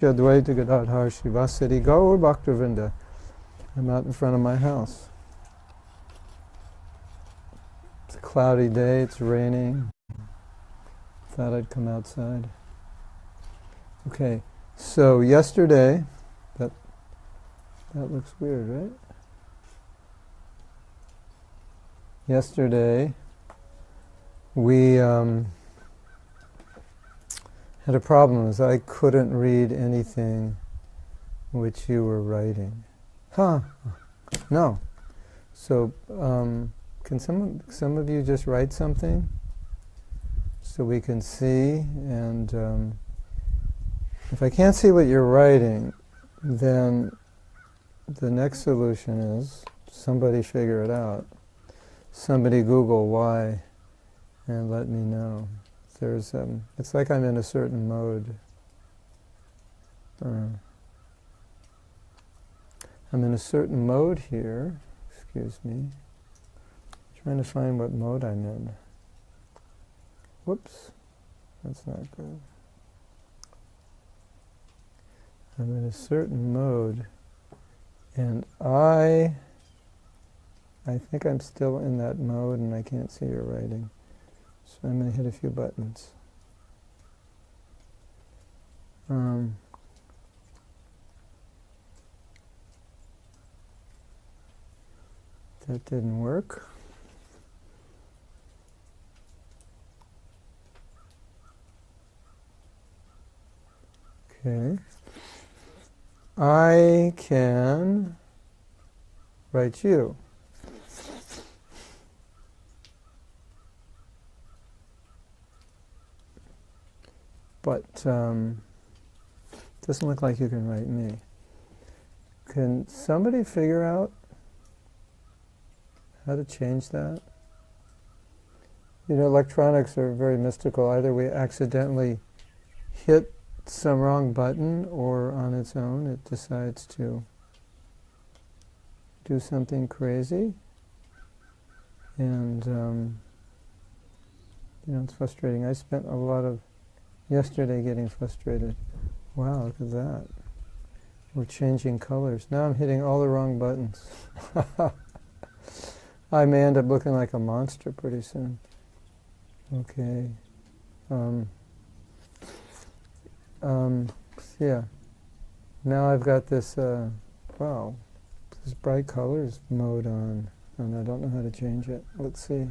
Advaita Gadadhar Srivasadi Gaur Bhaktivinoda. I'm out in front of my house. It's a cloudy day, it's raining. Thought I'd come outside. Okay, so yesterday, that looks weird, right? Yesterday, we had a problem, as I couldn't read anything which you were writing. No. So, can some of you just write something so we can see? And if I can't see what you're writing, then the next solution is somebody figure it out. Somebody Google why and let me know. There's, it's like I'm in a certain mode. I'm in a certain mode here. Excuse me. Trying to find what mode I'm in. Whoops. That's not good. I'm in a certain mode, and I think I'm still in that mode, and I can't see your writing. So I'm going to hit a few buttons. That didn't work. Okay. I can write you. But it doesn't look like you can write me. Can somebody figure out how to change that? You know, electronics are very mystical. Either we accidentally hit some wrong button, or on its own it decides to do something crazy. And, you know, it's frustrating. I spent a lot of yesterday getting frustrated. Wow, look at that. We're changing colors. Now I'm hitting all the wrong buttons. I may end up looking like a monster pretty soon. Okay. Yeah. Now I've got this, wow, this bright colors mode on, and I don't know how to change it. Let's see.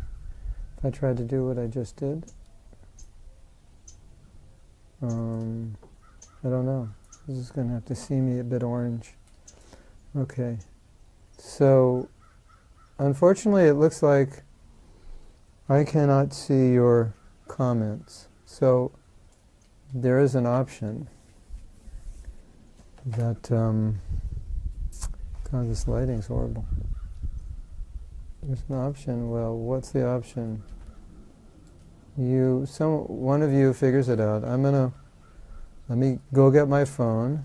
If I tried to do what I just did. I don't know. This is going to have to see me a bit orange. Okay. So, unfortunately, it looks like I cannot see your comments. So, there is an option that, God, this lighting's horrible. There's an option. Well, what's the option? One of you figures it out. Let me go get my phone.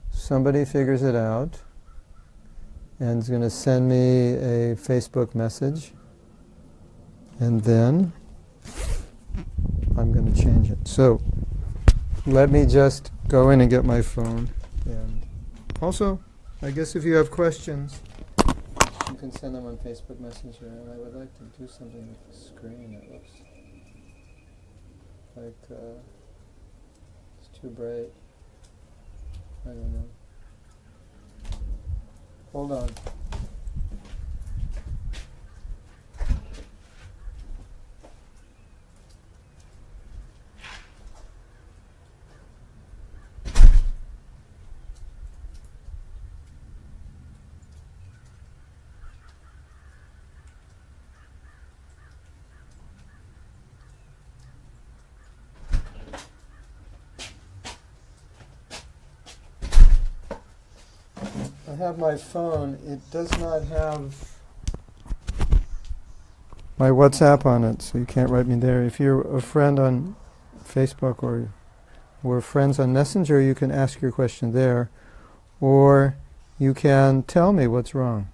Somebody figures it out and is going to send me a Facebook message, and then I'm going to change it. So let me just go in and get my phone. And also, I guess if you have questions, you can send them on Facebook Messenger. And I would like to do something with the screen. It looks like it's too bright. I don't know. Hold on. I have my phone. It does not have my WhatsApp on it, so you can't write me there. If you're a friend on Facebook or we're friends on Messenger, you can ask your question there, or you can tell me what's wrong.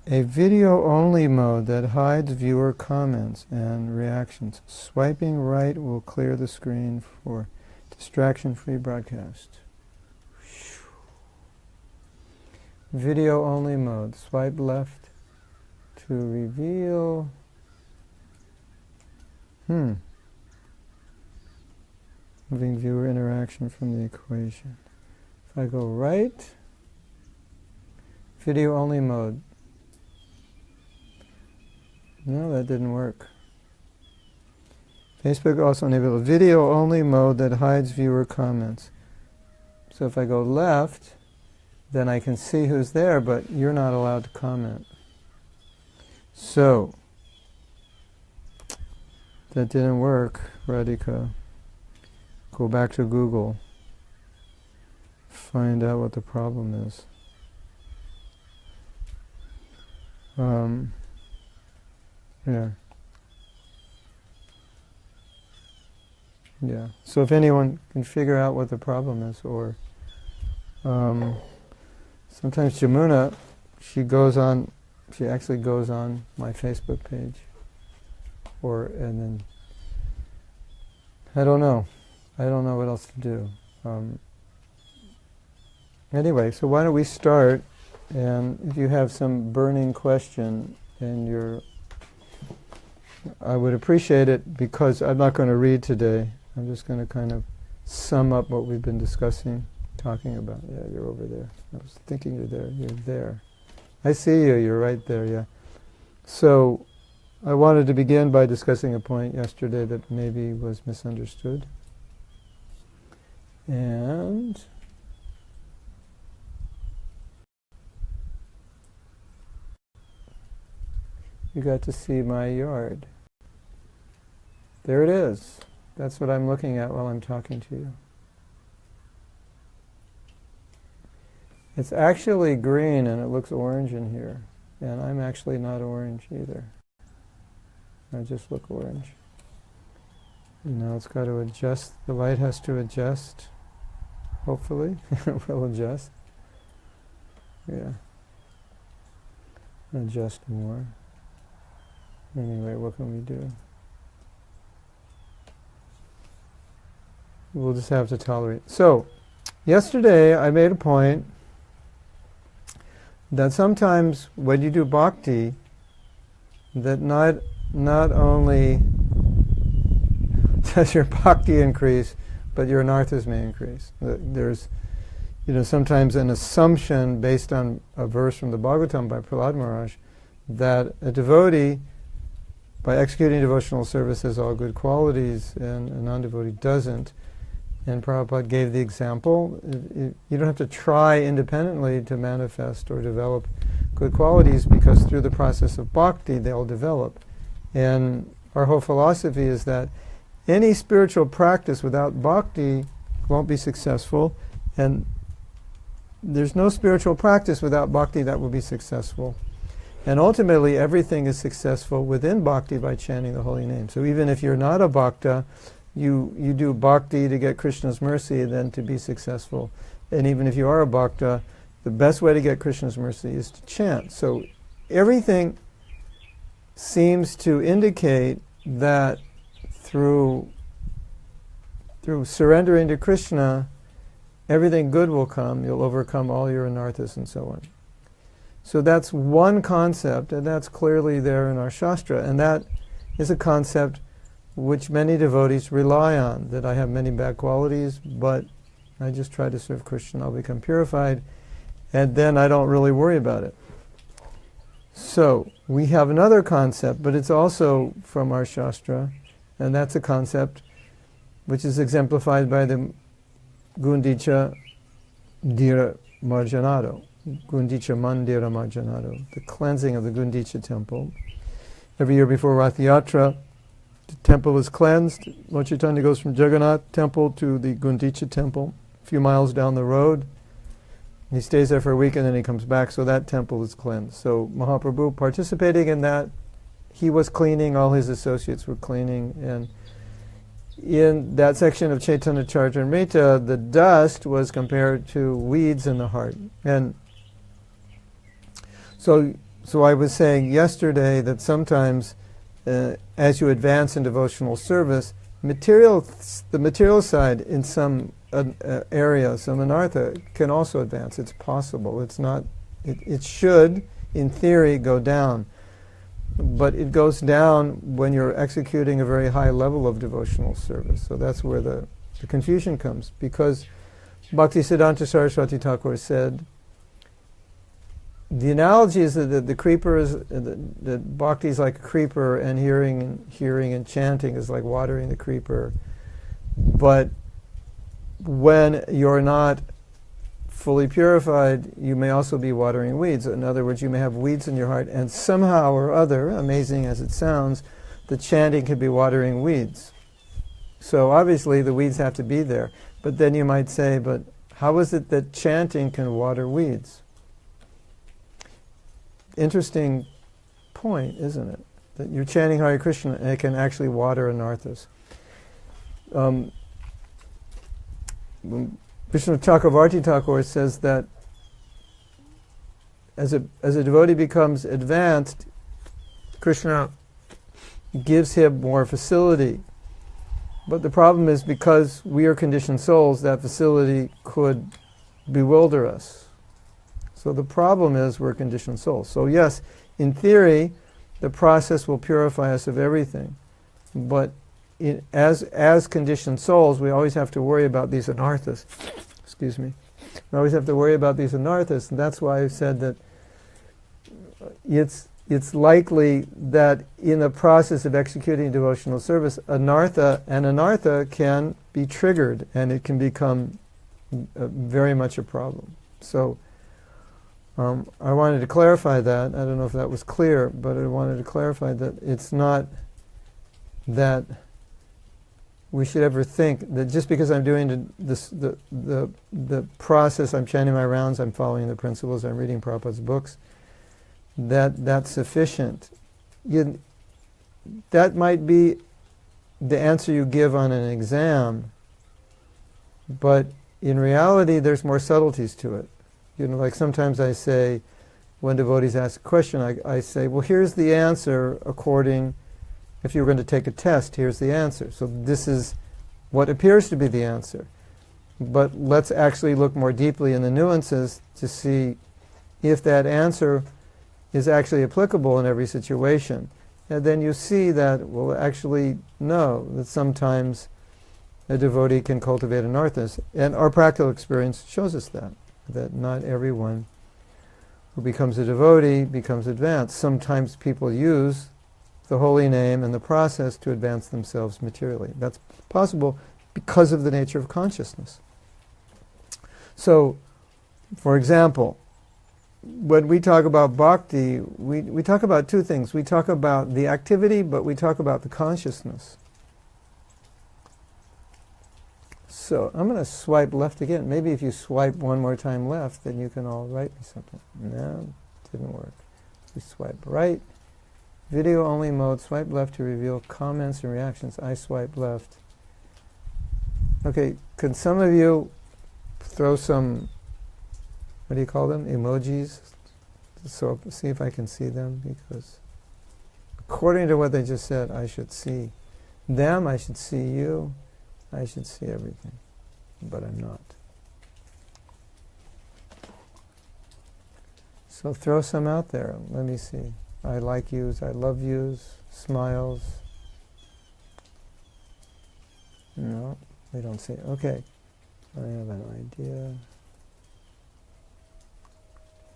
A video-only mode that hides viewer comments and reactions. Swiping right will clear the screen to Distraction-free broadcast. Video only mode. Swipe left to reveal. Moving viewer interaction from the equation. If I go right, video only mode. No, that didn't work. Facebook also enabled a video only mode that hides viewer comments. So if I go left, then I can see who's there, but you're not allowed to comment. So, that didn't work, Radhika. Go back to Google. Find out what the problem is. Yeah. Yeah. So if anyone can figure out what the problem is, or sometimes Jamuna, she actually goes on my Facebook page, and then I don't know what else to do. Anyway, so why don't we start? And if you have some burning question and I would appreciate it, because I'm not going to read today. I'm just going to kind of sum up what we've been talking about. Yeah, you're over there. I was thinking you're there. You're there. I see you. You're right there, yeah. So, I wanted to begin by discussing a point yesterday that maybe was misunderstood. And you got to see my yard. There it is. That's what I'm looking at while I'm talking to you. It's actually green and it looks orange in here. And I'm actually not orange either. I just look orange. And now it's got to adjust. The light has to adjust. Hopefully. It will adjust. Yeah. Adjust more. Anyway, what can we do? We'll just have to tolerate. So, yesterday I made a point that sometimes when you do bhakti, that not only does your bhakti increase, but your anarthas may increase. There's, sometimes an assumption based on a verse from the Bhagavatam by Prahlad Maharaj that a devotee, by executing devotional service, has all good qualities, and a non-devotee doesn't. And Prabhupada gave the example. You don't have to try independently to manifest or develop good qualities, because through the process of bhakti they'll develop. And our whole philosophy is that any spiritual practice without bhakti won't be successful, and there's no spiritual practice without bhakti that will be successful. And ultimately everything is successful within bhakti by chanting the holy name. So even if you're not a bhakta, you do bhakti to get Krishna's mercy, then to be successful. And even if you are a bhakta, the best way to get Krishna's mercy is to chant. So everything seems to indicate that through surrendering to Krishna, everything good will come. You'll overcome all your anarthas and so on. So that's one concept, and that's clearly there in our Shastra. And that is a concept which many devotees rely on, that I have many bad qualities, but I just try to serve Krishna, I'll become purified, and then I don't really worry about it. So, we have another concept, but it's also from our Shastra, and that's a concept which is exemplified by the Gundicha Dira Marjanado, Gundicha Mandira Marjanado, the cleansing of the Gundicha temple. Every year before Rath Yatra, the temple is cleansed. Lord Chaitanya goes from Jagannath temple to the Gundicha temple, a few miles down the road. He stays there for a week and then he comes back, so that temple is cleansed. So Mahaprabhu, participating in that, he was cleaning, all his associates were cleaning, and in that section of Chaitanya Charitamrita, the dust was compared to weeds in the heart. And so I was saying yesterday that sometimes as you advance in devotional service, the material side in some area, some anartha, can also advance. It's possible. It's not. It should, in theory, go down. But it goes down when you're executing a very high level of devotional service. So that's where the confusion comes. Because Bhaktisiddhanta Saraswati Thakur said, the analogy is that the creeper is, that bhakti is like a creeper, and hearing and chanting is like watering the creeper. But when you're not fully purified, you may also be watering weeds. In other words, you may have weeds in your heart, and somehow or other, amazing as it sounds, the chanting could be watering weeds. So obviously the weeds have to be there. But then you might say, but how is it that chanting can water weeds? Interesting point, isn't it? That you're chanting Hare Krishna and it can actually water anarthas. Vishnu Chakravarti Thakur says that as a devotee becomes advanced, Krishna gives him more facility. But the problem is, because we are conditioned souls, that facility could bewilder us. So the problem is we're conditioned souls. So yes, in theory, the process will purify us of everything. But as conditioned souls, we always have to worry about these anarthas. Excuse me. We always have to worry about these anarthas, and that's why I said that it's likely that in the process of executing devotional service, anartha can be triggered, and it can become very much a problem. So I wanted to clarify that. I don't know if that was clear, but I wanted to clarify that it's not that we should ever think that just because I'm doing the process, I'm chanting my rounds, I'm following the principles, I'm reading Prabhupada's books, that's sufficient. That might be the answer you give on an exam, but in reality there's more subtleties to it. Like sometimes I say, when devotees ask a question, I say, well, here's the answer according, if you were going to take a test, here's the answer. So this is what appears to be the answer. But let's actually look more deeply in the nuances to see if that answer is actually applicable in every situation. And then you see that, well, actually, no, that sometimes a devotee can cultivate anarthas. And our practical experience shows us that not everyone who becomes a devotee becomes advanced. Sometimes people use the holy name and the process to advance themselves materially. That's possible because of the nature of consciousness. So, for example, when we talk about bhakti, we talk about two things. We talk about the activity, but we talk about the consciousness. So I'm going to swipe left again. Maybe if you swipe one more time left, then you can all write me something. No, didn't work. We swipe right. Video only mode, swipe left to reveal comments and reactions. I swipe left. Okay, can some of you throw some, what do you call them, emojis? So see if I can see them, because according to what they just said, I should see them, I should see you, I should see everything, but I'm not. So throw some out there, let me see. I like yous, I love yous, smiles. No, we don't see it. Okay, I have an idea.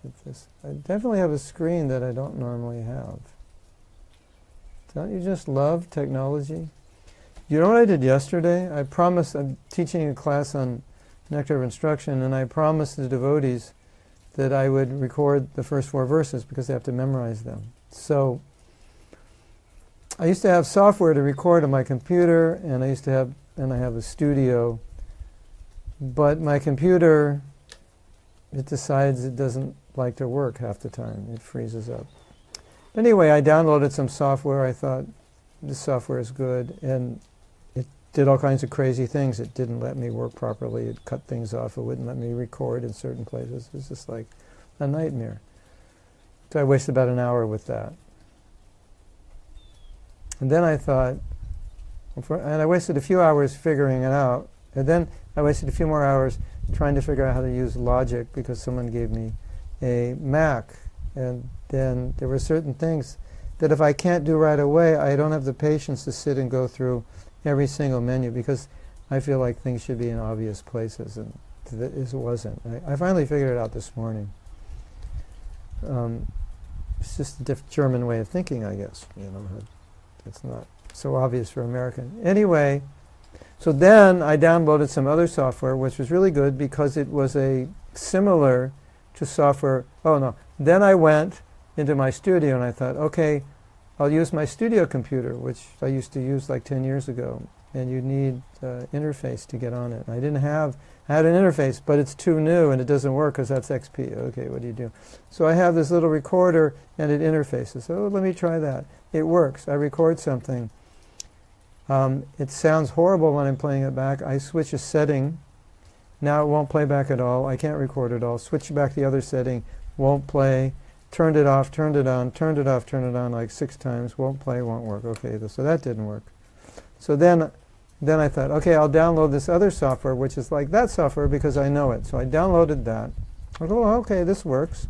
With this, I definitely have a screen that I don't normally have. Don't you just love technology? You know what I did yesterday? I promised, I'm teaching a class on Nectar of Instruction, and I promised the devotees that I would record the first 4 verses because they have to memorize them. So I used to have software to record on my computer, and I have a studio, but my computer, it decides it doesn't like to work half the time. It freezes up. Anyway, I downloaded some software. I thought, this software is good, and it did all kinds of crazy things. It didn't let me work properly. It cut things off. It wouldn't let me record in certain places. It was just like a nightmare. So I wasted about an hour with that. And then I thought, And I wasted a few hours figuring it out. And then I wasted a few more hours trying to figure out how to use logic because someone gave me a Mac. And then there were certain things that if I can't do right away, I don't have the patience to sit and go through every single menu because I feel like things should be in obvious places, and it wasn't. I finally figured it out this morning. It's just a different German way of thinking, I guess. It's not so obvious for American. Anyway, so then I downloaded some other software, which was really good because it was similar to software. Oh no! Then I went into my studio and I thought, okay, I'll use my studio computer, which I used to use like 10 years ago, and you need interface to get on it. I had an interface, but it's too new and it doesn't work because that's XP. Okay, what do you do? So I have this little recorder and it interfaces. So let me try that. It works. I record something. It sounds horrible when I'm playing it back. I switch a setting. Now it won't play back at all. I can't record it all. Switch back the other setting. Won't play. Turned it off, turned it on, turned it off, turned it on like 6 times. Won't play, won't work. Okay, so that didn't work. So then I thought, okay, I'll download this other software, which is like that software because I know it. So I downloaded that. I thought, oh, okay, this works.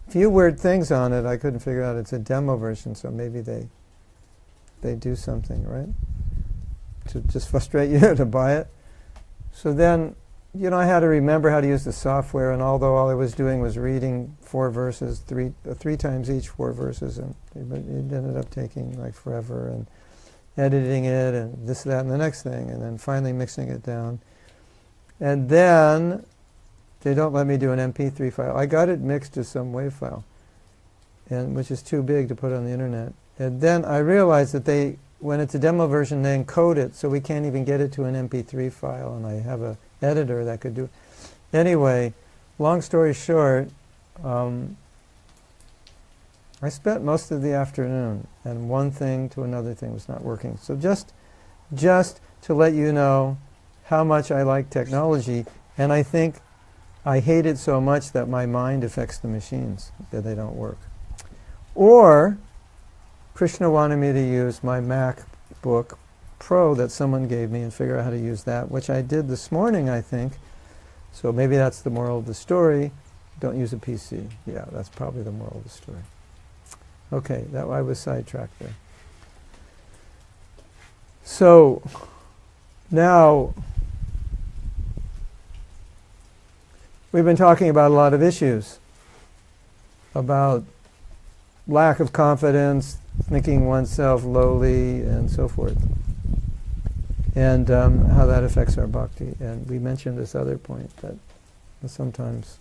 Few weird things on it I couldn't figure out. It's a demo version, so maybe they do something, right? To just frustrate you to buy it. So then, I had to remember how to use the software, and although all I was doing was reading 4 verses, three times each 4 verses, and it ended up taking like forever, and editing it, and this, that, and the next thing, and then finally mixing it down. And then they don't let me do an MP3 file. I got it mixed to some WAV file, which is too big to put on the internet. And then I realized that when it's a demo version, they encode it, so we can't even get it to an MP3 file, and I have an editor that could do it. Anyway, long story short, I spent most of the afternoon, and one thing to another thing was not working. So just to let you know how much I like technology, and I think I hate it so much that my mind affects the machines, that they don't work. Or Krishna wanted me to use my MacBook Pro that someone gave me and figure out how to use that, which I did this morning, I think. So maybe that's the moral of the story. Don't use a PC. Yeah, that's probably the moral of the story. Okay, I was sidetracked there. So now we've been talking about a lot of issues, about lack of confidence, thinking oneself lowly, and so forth, and how that affects our bhakti. And we mentioned this other point, that sometimes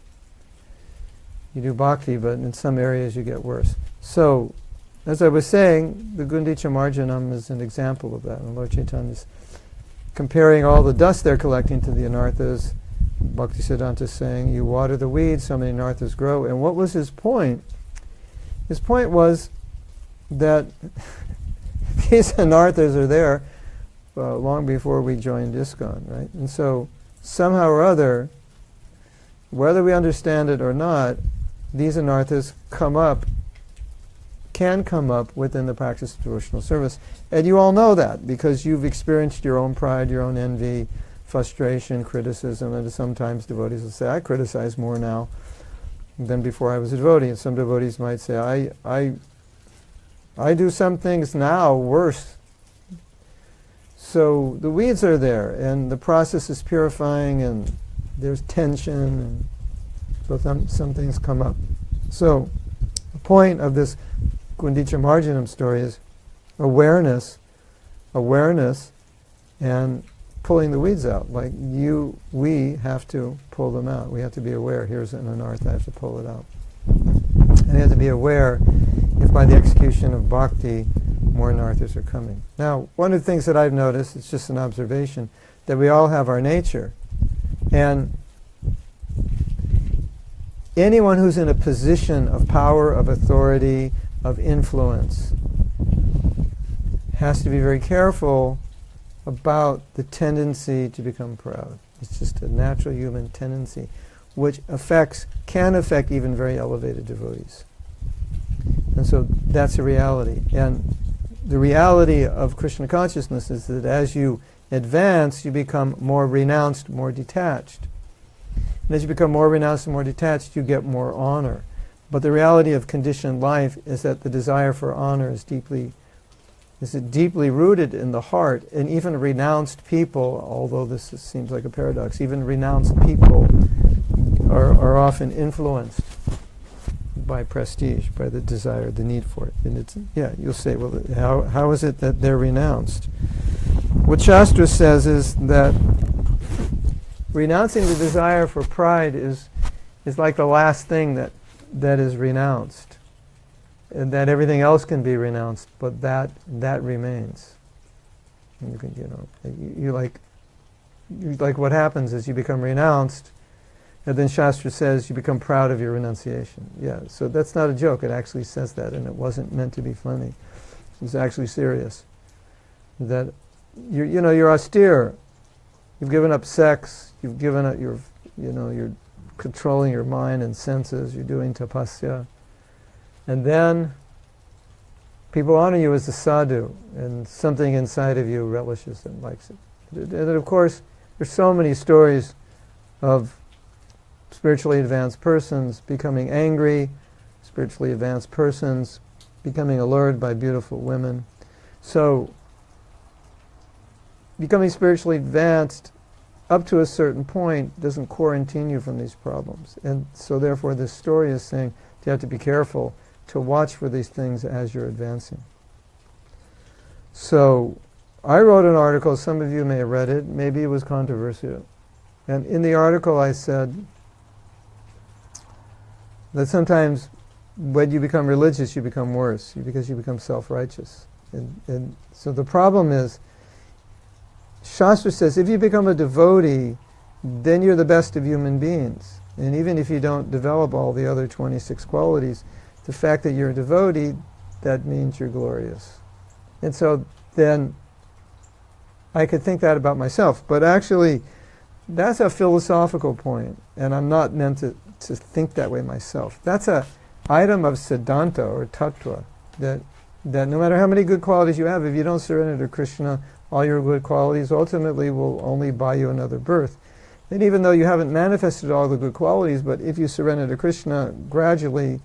you do bhakti, but in some areas you get worse. So, as I was saying, the Gundicha Marjanam is an example of that. And Lord Chaitanya is comparing all the dust they're collecting to the anarthas. Bhaktisiddhanta is saying, you water the weeds, so many anarthas grow. And what was his point? His point was that these anarthas are there long before we joined ISKCON, right? And so, somehow or other, whether we understand it or not, these anarthas can come up within the practice of devotional service. And you all know that because you've experienced your own pride, your own envy, frustration, criticism, and sometimes devotees will say, I criticize more now than before I was a devotee. And some devotees might say, I do some things now worse. So the weeds are there, and the process is purifying, and there's tension, and so some things come up. So the point of this Gundicha Marjanam story is awareness, and pulling the weeds out. Like we have to pull them out. We have to be aware. Here's an anartha, I have to pull it out. And you have to be aware if by the execution of bhakti, more anarthas are coming. Now, one of the things that I've noticed, it's just an observation, that we all have our nature. And anyone who's in a position of power, of authority, of influence, has to be very careful about the tendency to become proud. It's just a natural human tendency, which can affect even very elevated devotees. And so that's a reality. And the reality of Krishna consciousness is that as you advance, you become more renounced, more detached. And as you become more renounced and more detached, you get more honor. But the reality of conditioned life is that the desire for honor is deeply rooted in the heart. And even renounced people, although seems like a paradox, even renounced people are often influenced by prestige, by the desire, the need for it. And it's, you'll say, well, how is it that they're renounced? What Shastra says is that renouncing the desire for pride is like the last thing that is renounced. And that everything else can be renounced, but that remains. And you can, you like what happens is you become renounced, and then Shastra says you become proud of your renunciation. Yeah, so that's not a joke. It actually says that, and it wasn't meant to be funny. It's actually serious. That you're austere. You've given up sex. You've given up you're controlling your mind and senses. You're doing tapasya, and then people honor you as a sadhu, and something inside of you relishes and likes it. And then, of course, there's so many stories of spiritually advanced persons becoming angry, spiritually advanced persons becoming allured by beautiful women. So, becoming spiritually advanced up to a certain point doesn't quarantine you from these problems. And so therefore this story is saying you have to be careful to watch for these things as you're advancing. So, I wrote an article, some of you may have read it, maybe it was controversial. And in the article I said that sometimes when you become religious, you become worse, because you become self-righteous. And so the problem is, Shastra says, if you become a devotee, then you're the best of human beings. And even if you don't develop all the other 26 qualities, the fact that you're a devotee, that means you're glorious. And so then I could think that about myself. But actually, that's a philosophical point, and I'm not meant to think that way myself. That's an item of siddhanta or tattva, that no matter how many good qualities you have, if you don't surrender to Krishna, all your good qualities ultimately will only buy you another birth. And even though you haven't manifested all the good qualities, but if you surrender to Krishna, gradually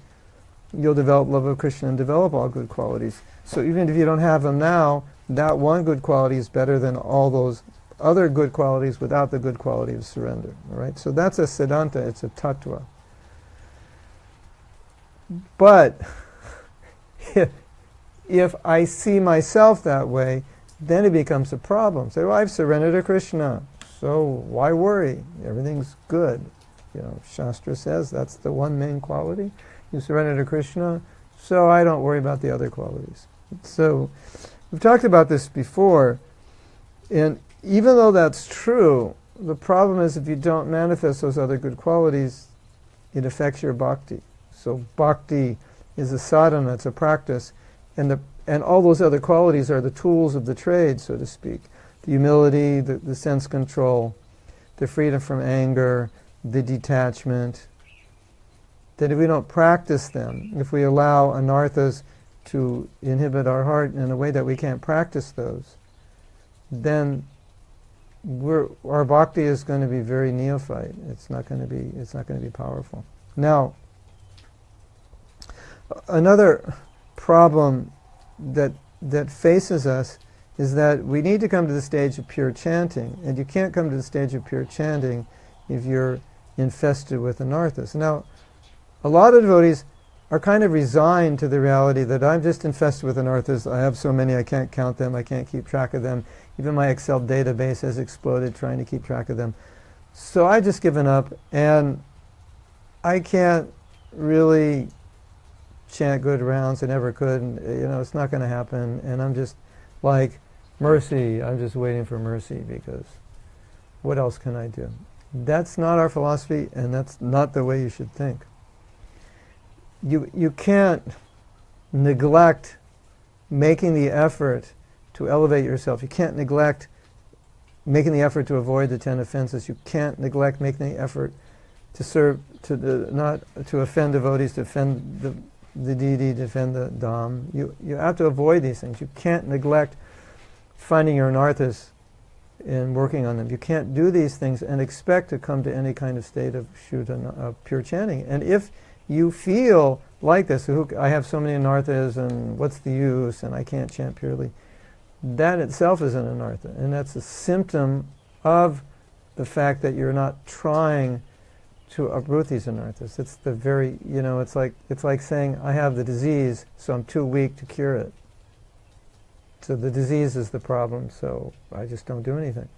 you'll develop love of Krishna and develop all good qualities. So even if you don't have them now, that one good quality is better than all those other good qualities without the good quality of surrender. All right? So that's a siddhanta, it's a tattva. But if I see myself that way, then it becomes a problem. Say, well, I've surrendered to Krishna, so why worry? Everything's good. Shastra says that's the one main quality. You surrender to Krishna, so I don't worry about the other qualities. So we've talked about this before, and even though that's true, the problem is if you don't manifest those other good qualities, it affects your bhakti. So bhakti is a sadhana, it's a practice, and all those other qualities are the tools of the trade, so to speak. The humility, the sense control, the freedom from anger, the detachment. That if we don't practice them, if we allow anarthas to inhibit our heart in a way that we can't practice those, then our bhakti is going to be very neophyte. It's not going to be powerful. Now, another problem that faces us is that we need to come to the stage of pure chanting, and you can't come to the stage of pure chanting if you're infested with anarthas. Now, a lot of devotees are kind of resigned to the reality that I'm just infested with anarthas. I have so many I can't count them, I can't keep track of them. Even my Excel database has exploded trying to keep track of them. So I've just given up, and I can't really chant good rounds. I never could, and it's not going to happen, and I'm just like, mercy, I'm just waiting for mercy, because what else can I do? That's not our philosophy, and that's not the way you should think. You can't neglect making the effort to elevate yourself. You can't neglect making the effort to avoid the 10 offenses. You can't neglect making the effort to serve, not to offend devotees, to the deity, defend the Dham. You have to avoid these things. You can't neglect finding your anarthas and working on them. You can't do these things and expect to come to any kind of state of Shuddha, pure chanting. And if you feel like this, I have so many anarthas and what's the use and I can't chant purely, that itself is an anartha. And that's a symptom of the fact that you're not trying to uproot these anarthas. It's the very, it's like saying, I have the disease, so I'm too weak to cure it. So the disease is the problem, so I just don't do anything.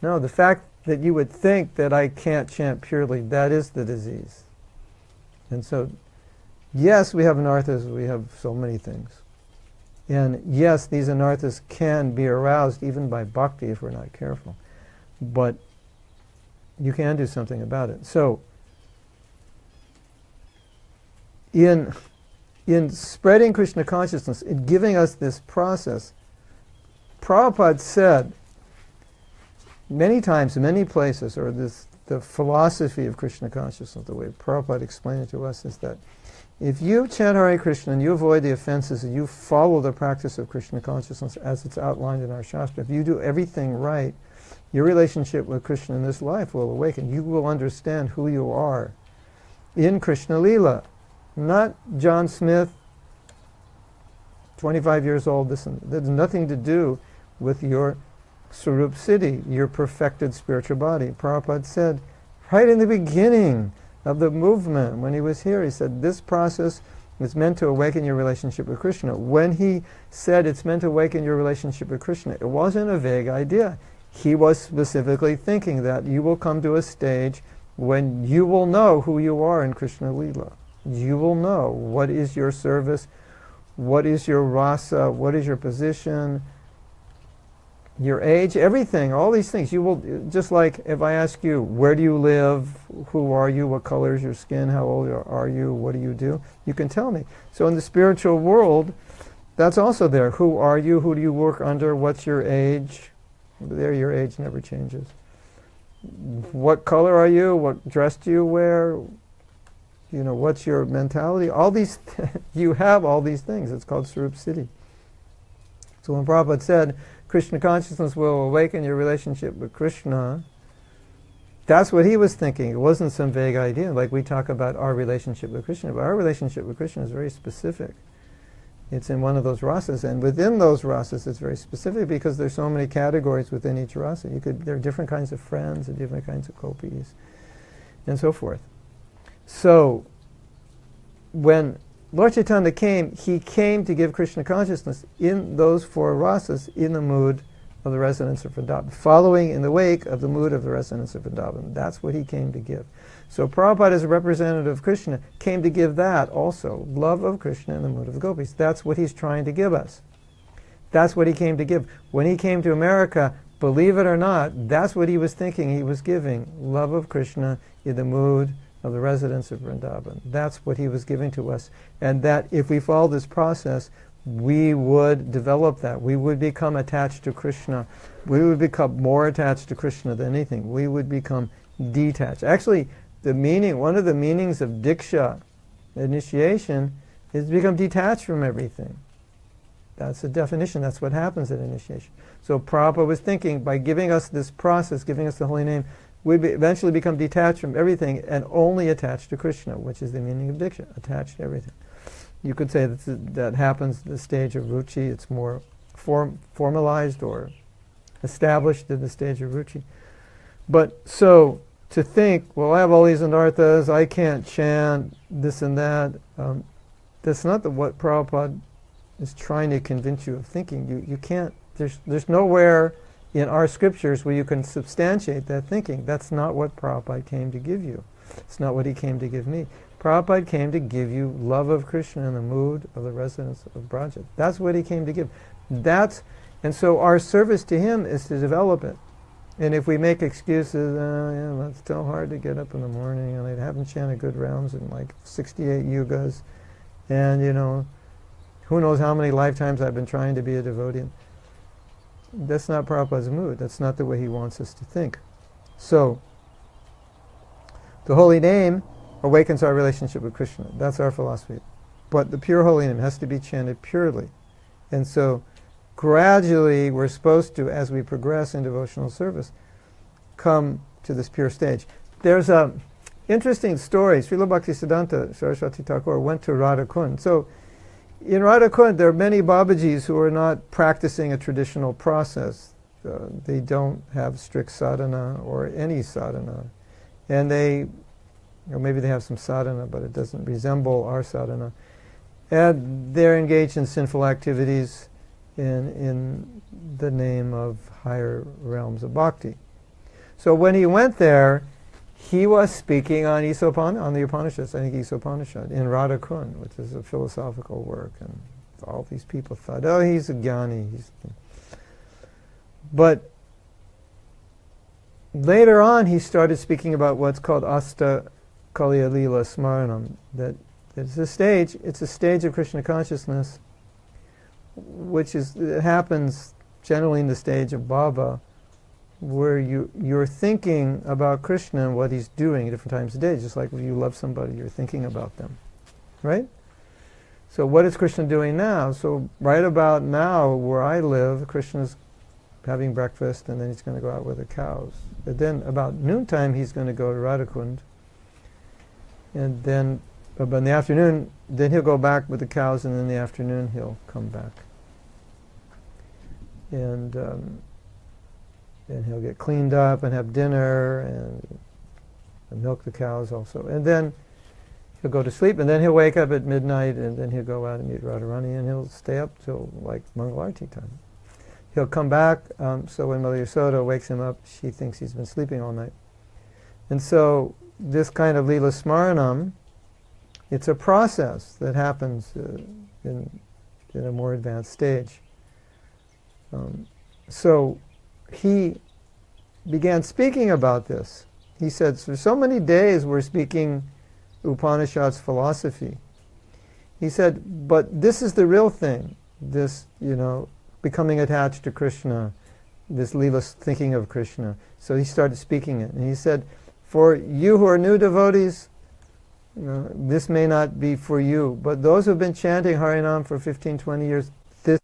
No, the fact that you would think that I can't chant purely, that is the disease. And so, yes, we have anarthas, we have so many things. And yes, these anarthas can be aroused even by bhakti if we're not careful. But you can do something about it. So, in spreading Krishna consciousness, in giving us this process, Prabhupada said many times, in many places, or the philosophy of Krishna consciousness, the way Prabhupada explained it to us, is that if you chant Hare Krishna and you avoid the offenses and you follow the practice of Krishna consciousness as it's outlined in our Shastra, if you do everything right, your relationship with Krishna in this life will awaken. You will understand who you are in Krishna Leela. Not John Smith, 25 years old, there's nothing to do with your Swarup Siddhi, your perfected spiritual body. Prabhupada said, right in the beginning of the movement, when he was here, he said, this process is meant to awaken your relationship with Krishna. When he said it's meant to awaken your relationship with Krishna, it wasn't a vague idea. He was specifically thinking that you will come to a stage when you will know who you are in Krishna Leela. You will know what is your service, what is your rasa, what is your position, your age, everything, all these things. You will, just like if I ask you, where do you live, who are you, what color is your skin, how old are you, what do you do, you can tell me. So in the spiritual world, that's also there. Who are you, who do you work under, what's your age? There your age never changes. What color are you, what dress do you wear, what's your mentality? All these, you have all these things. It's called Swarup Siddhi. So when Prabhupada said, Krishna consciousness will awaken your relationship with Krishna, that's what he was thinking. It wasn't some vague idea, like we talk about our relationship with Krishna, but our relationship with Krishna is very specific. It's in one of those rasas, and within those rasas it's very specific because there's so many categories within each rasa. There are different kinds of friends and different kinds of gopis, and so forth. So, when Lord Chaitanya came, he came to give Krishna consciousness in those four rasas in the mood of the residents of Vrindavan, following in the wake of the mood of the residents of Vrindavan. That's what he came to give. So Prabhupada, as a representative of Krishna, came to give that also, love of Krishna in the mood of the gopis. That's what he's trying to give us. That's what he came to give. When he came to America, believe it or not, that's what he was thinking he was giving, love of Krishna in the mood of the residents of Vrindavan. That's what he was giving to us. And that if we follow this process, we would develop that. We would become attached to Krishna. We would become more attached to Krishna than anything. We would become detached. Actually, one of the meanings of Diksha, initiation, is to become detached from everything. That's the definition. That's what happens at initiation. So Prabhupada was thinking, by giving us this process, giving us the holy name, we'd eventually become detached from everything and only attached to Krishna, which is the meaning of Diksha, attached to everything. You could say that happens at the stage of Ruchi. It's more formalized or established at the stage of Ruchi. But so, to think, well, I have all these anarthas, I can't chant, this and that, that's not what Prabhupada is trying to convince you of thinking. You can't, there's nowhere in our scriptures where you can substantiate that thinking. That's not what Prabhupada came to give you. It's not what he came to give me. Prabhupada came to give you love of Krishna in the mood of the residents of Braja. That's what he came to give. And so our service to him is to develop it. And if we make excuses, it's so hard to get up in the morning, and I haven't chanted good rounds in like 68 yugas, and who knows how many lifetimes I've been trying to be a devotee. That's not Prabhupada's mood. That's not the way he wants us to think. So, the holy name awakens our relationship with Krishna. That's our philosophy. but the pure holy name has to be chanted purely. And so gradually we're supposed to, as we progress in devotional service, come to this pure stage. There's a interesting story. Srila Bhaktisiddhanta Saraswati Thakur went to Radhakund. So in Radhakund, there are many Babajis who are not practicing a traditional process. They don't have strict sadhana or any sadhana. And maybe they have some sadhana, but it doesn't resemble our sadhana. And they're engaged in sinful activities in the name of higher realms of bhakti. So when he went there, he was speaking on the Upanishads, I think Isopanishad, in Radhakund, which is a philosophical work. And all these people thought, oh, he's a jnani. But later on, he started speaking about what's called Asta Kaliya Lila Smaranam, that it's a stage of Krishna consciousness, it happens generally in the stage of Bhava, where you're thinking about Krishna and what he's doing at different times of day, just like when you love somebody, you're thinking about them, right? So what is Krishna doing now? So right about now, where I live, Krishna's having breakfast, and then he's going to go out with the cows. But then about noontime, he's going to go to Radhakund, and then but in the afternoon, then he'll go back with the cows, and in the afternoon he'll come back. And he'll get cleaned up and have dinner and milk the cows also. And then he'll go to sleep, and then he'll wake up at midnight, and then he'll go out and meet Radharani, and he'll stay up till like Mangalarti time. He'll come back, so when Mother Yasoda wakes him up, she thinks he's been sleeping all night. And so this kind of Lila Smaranam, it's a process that happens in a more advanced stage. So he began speaking about this. He said, for so many days we're speaking Upanishad's philosophy. He said, but this is the real thing, this, becoming attached to Krishna, this Leela thinking of Krishna. So he started speaking it. And he said, for you who are new devotees, this may not be for you, but those who have been chanting Harinam for 15, 20 years, this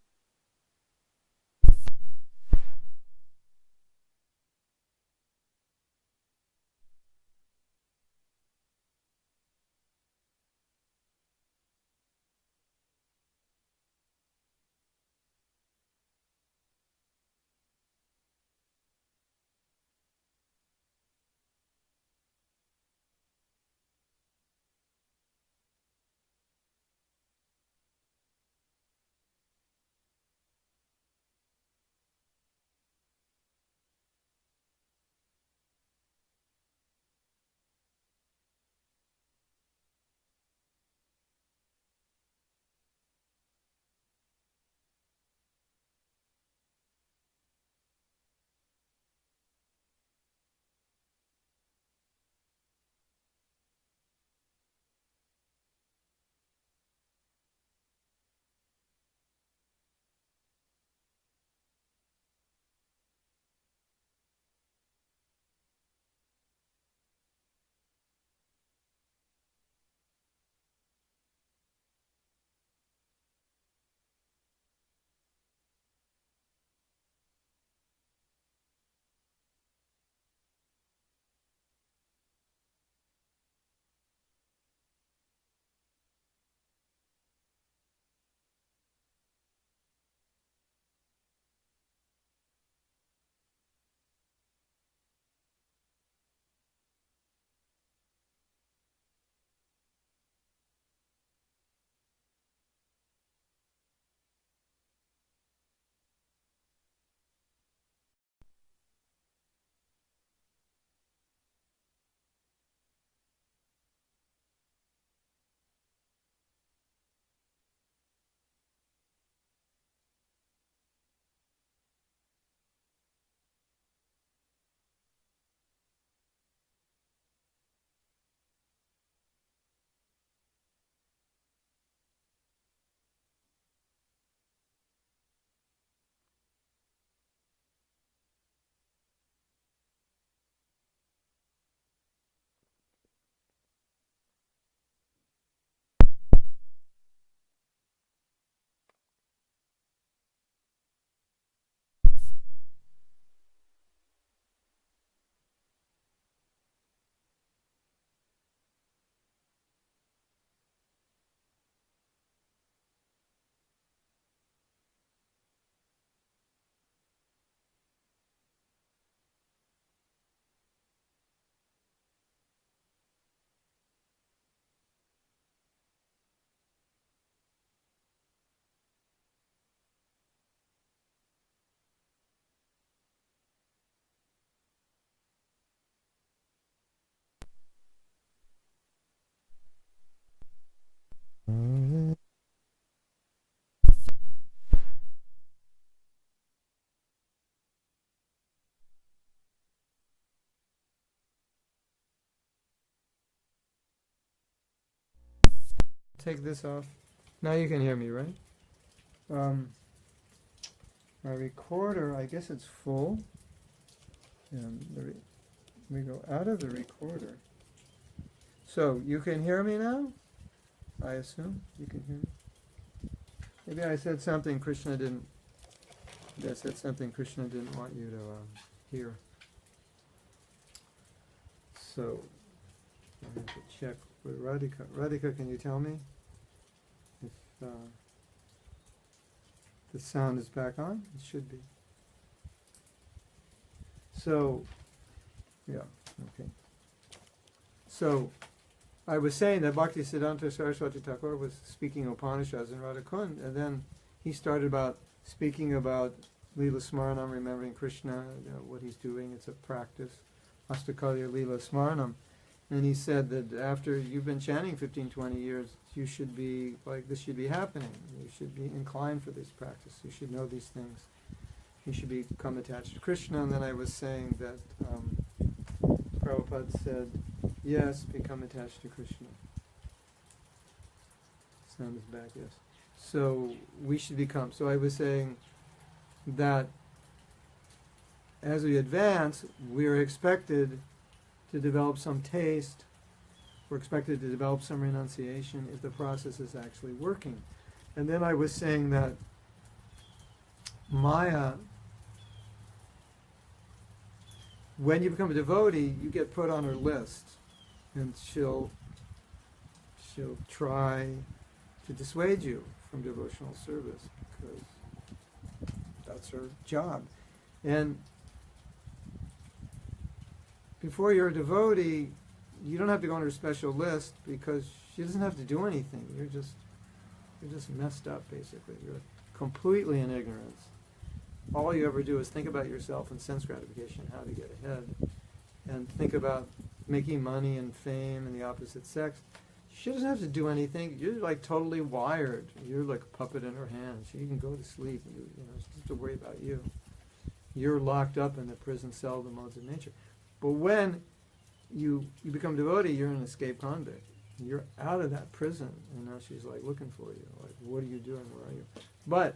take this off. Now you can hear me, right? My recorder, I guess it's full. And we go out of the recorder. So, you can hear me now? I assume you can hear me. Maybe I said something Krishna didn't want you to hear. So, I have to check with Radhika. Radhika, can you tell me if the sound is back on? It should be. So, yeah, okay. So, I was saying that Bhaktisiddhanta Saraswati Thakur was speaking Upanishads in Radhakund, and then he started speaking about Leela Smaranam, remembering Krishna, what he's doing. It's a practice, Astakalya Leela Smaranam. And he said that after you've been chanting 15, 20 years, you should be, this should be happening. You should be inclined for this practice. You should know these things. You should become attached to Krishna. And then I was saying that Prabhupada said, yes, become attached to Krishna. Sound is back, yes. So we should become. So I was saying that as we advance, we're expected to develop some taste. We're expected to develop some renunciation if the process is actually working. And then I was saying that Maya, when you become a devotee, you get put on her list, and she'll try to dissuade you from devotional service because that's her job. And before you're a devotee, you don't have to go on her special list because she doesn't have to do anything. You're just messed up, basically. You're completely in ignorance. All you ever do is think about yourself and sense gratification, how to get ahead, and think about making money and fame and the opposite sex. She doesn't have to do anything. You're totally wired. You're like a puppet in her hand. She can go to sleep. She doesn't have to worry about you. You're locked up in the prison cell of the modes of nature. But when you become devotee, you're an escaped convict. You're out of that prison, and now she's looking for you. What are you doing? Where are you? But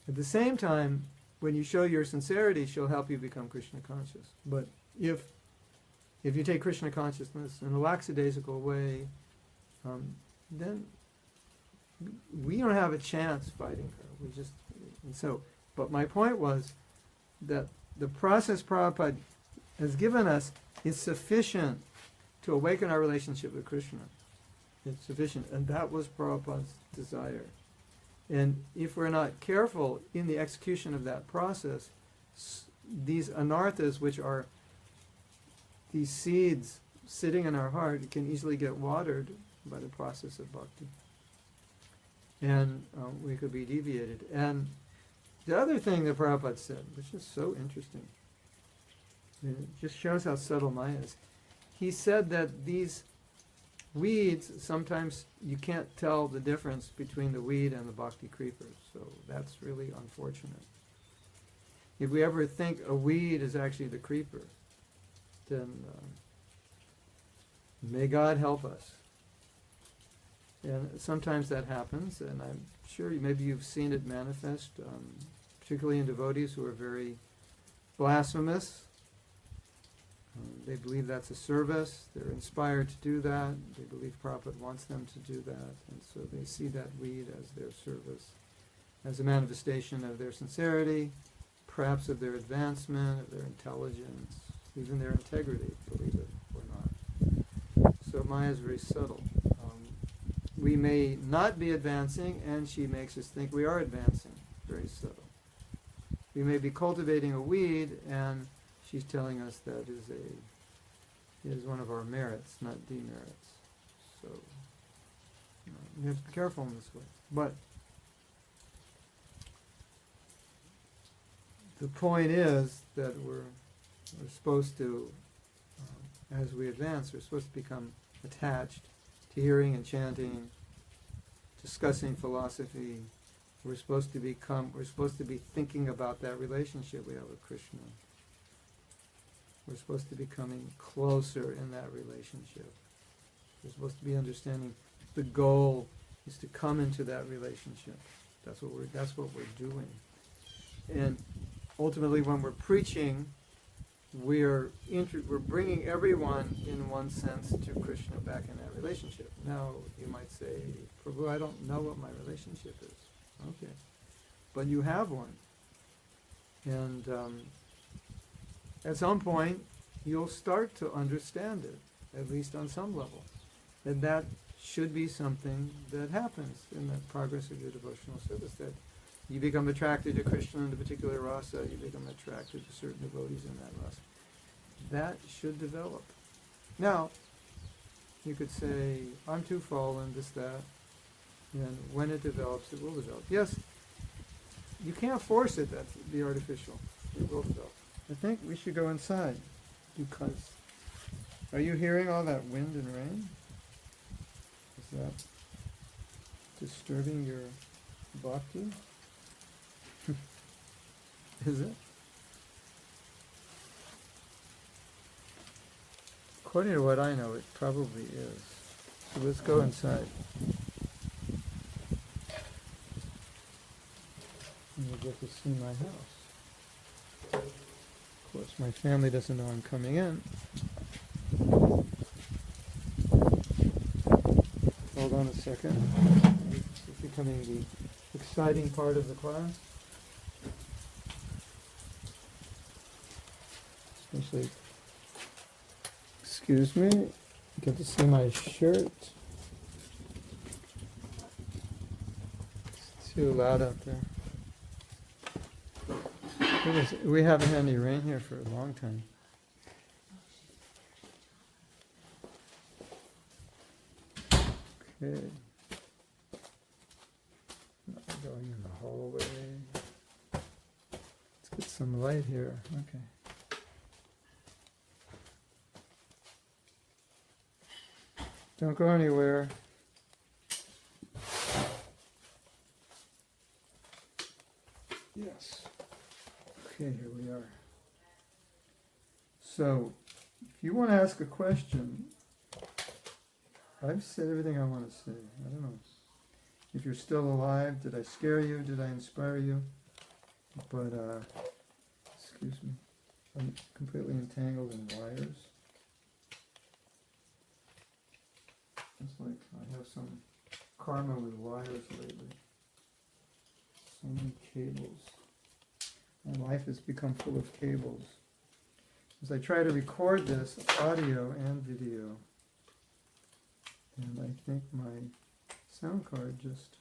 at the same time, when you show your sincerity, she'll help you become Krishna conscious. But if you take Krishna consciousness in a lackadaisical way, then we don't have a chance fighting her. But my point was that the process Prabhupada has given us is sufficient to awaken our relationship with Krishna. It's sufficient, and that was Prabhupada's desire. And if we're not careful in the execution of that process, these anarthas, which are these seeds sitting in our heart, can easily get watered by the process of bhakti. And we could be deviated. And the other thing that Prabhupada said, which is so interesting, and it just shows how subtle Maya is, he said that these weeds, sometimes you can't tell the difference between the weed and the bhakti creepers, so that's really unfortunate. If we ever think a weed is actually the creeper, then may God help us. And sometimes that happens, and I'm sure maybe you've seen it manifest, particularly in devotees who are very blasphemous. They believe that's a service. They're inspired to do that. They believe Prabhupada wants them to do that. And so they see that weed as their service, as a manifestation of their sincerity, perhaps of their advancement, of their intelligence, even their integrity, believe it or not. So Maya is very subtle. We may not be advancing, and she makes us think we are advancing. Very subtle. We may be cultivating a weed, and she's telling us that is one of our merits, not demerits. So we have to be careful in this way. But the point is that we're supposed to, as we advance, we're supposed to become attached to hearing and chanting, discussing philosophy. We're supposed to be thinking about that relationship we have with Krishna. We're supposed to be coming closer in that relationship. We're supposed to be understanding the goal is to come into that relationship. That's what we're doing. And ultimately, when we're preaching, we're bringing everyone, in one sense, to Krishna back in that relationship. Now, you might say, Prabhu, I don't know what my relationship is. Okay. But you have one. And at some point, you'll start to understand it, at least on some level. And that should be something that happens in the progress of your devotional service, that you become attracted to Krishna in a particular rasa, you become attracted to certain devotees in that rasa. That should develop. Now, you could say, I'm too fallen, this, that, and when it develops, it will develop. Yes, you can't force it, that's be artificial. It will develop. I think we should go inside, because, are you hearing all that wind and rain? Is that disturbing your bhakti? Is it? According to what I know, it probably is. So let's go inside. And you'll get to see my house. Of course, my family doesn't know I'm coming in. Hold on a second. It's becoming the exciting part of the class. Especially, excuse me, you get to see my shirt. It's too loud out there. We haven't had any rain here for a long time. Okay. Now we're going in the hallway. Let's get some light here. Okay. Don't go anywhere. Yes. Okay, here we are. So, if you want to ask a question, I've said everything I want to say. I don't know if you're still alive. Did I scare you? Did I inspire you? But, excuse me, I'm completely entangled in wires. It's like I have some karma with wires lately. So many cables. My life has become full of cables. As I try to record this audio and video, and I think my sound card just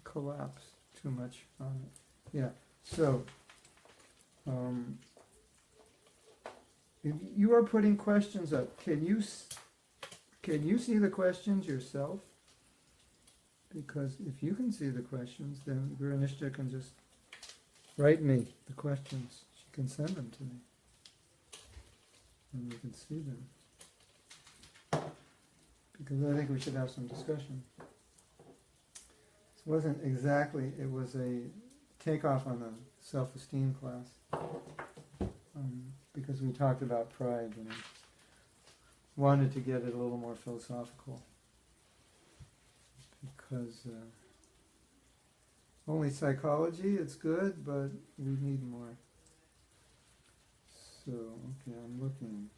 collapsed too much on it. Yeah, so if you are putting questions up, can you see the questions yourself? Because if you can see the questions, then Guru Nishta can just write me the questions. She can send them to me. And we can see them. Because I think we should have some discussion. It wasn't exactly, it was a takeoff on the self-esteem class. Because we talked about pride and I wanted to get it a little more philosophical. Because only psychology, it's good, but we need more. So, okay, I'm looking.